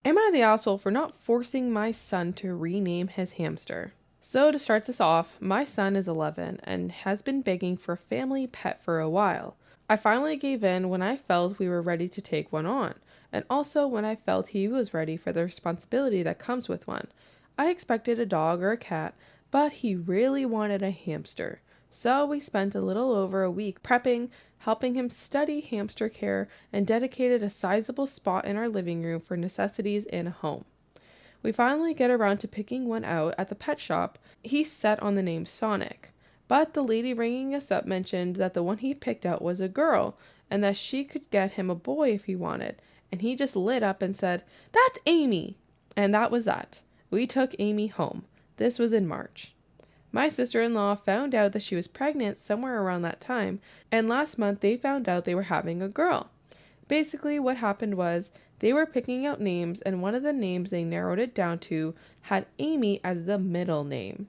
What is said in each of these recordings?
Am I the asshole for not forcing my son to rename his hamster? So, to start this off, my son is 11 and has been begging for a family pet for a while. I finally gave in when I felt we were ready to take one on, and also when I felt he was ready for the responsibility that comes with one. I expected a dog or a cat, but he really wanted a hamster. So we spent a little over a week prepping, helping him study hamster care, and dedicated a sizable spot in our living room for necessities in a home. We finally get around to picking one out at the pet shop. He set on the name Sonic, but the lady ringing us up mentioned that the one he picked out was a girl and that she could get him a boy if he wanted, and he just lit up and said, "That's Amy!" And that was that. We took Amy home. This was in March. My sister-in-law found out that she was pregnant somewhere around that time, and last month they found out they were having a girl. Basically, what happened was they were picking out names, and one of the names they narrowed it down to had Amy as the middle name.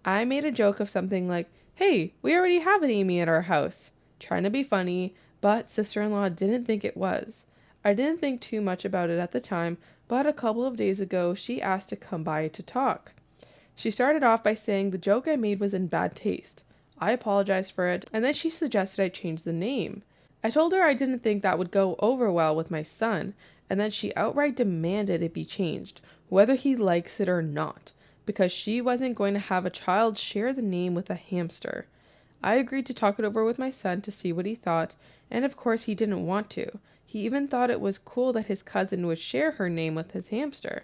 I made a joke of something like, "Hey, we already have an Amy at our house," trying to be funny, but sister-in-law didn't think it was. I didn't think too much about it at the time, but a couple of days ago she asked to come by to talk. She started off by saying the joke I made was in bad taste. I apologized for it, and then she suggested I change the name. I told her I didn't think that would go over well with my son, and then she outright demanded it be changed, whether he likes it or not, because she wasn't going to have a child share the name with a hamster. I agreed to talk it over with my son to see what he thought, and of course he didn't want to. He even thought it was cool that his cousin would share her name with his hamster.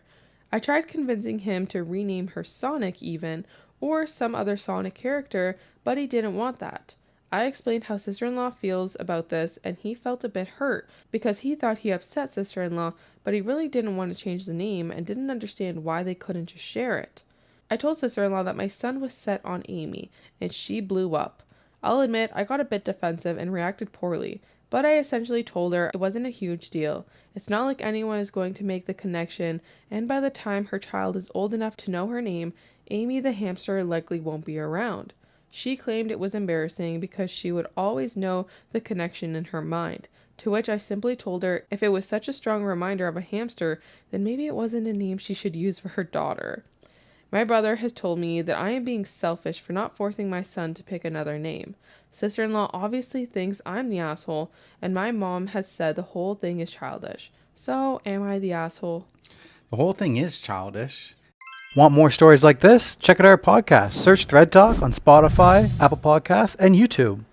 I tried convincing him to rename her Sonic even, or some other Sonic character, but he didn't want that. I explained how sister-in-law feels about this, and he felt a bit hurt because he thought he upset sister-in-law, but he really didn't want to change the name and didn't understand why they couldn't just share it. I told sister-in-law that my son was set on Amy, and she blew up. I'll admit I got a bit defensive and reacted poorly, but I essentially told her it wasn't a huge deal. It's not like anyone is going to make the connection, and by the time her child is old enough to know her name, Amy the hamster likely won't be around. She claimed it was embarrassing because she would always know the connection in her mind, to which I simply told her if it was such a strong reminder of a hamster, then maybe it wasn't a name she should use for her daughter. My brother has told me that I am being selfish for not forcing my son to pick another name. Sister-in-law obviously thinks I'm the asshole, and my mom has said the whole thing is childish. So, am I the asshole? The whole thing is childish. Want more stories like this? Check out our podcast. Search Thread Talk on Spotify, Apple Podcasts, and YouTube.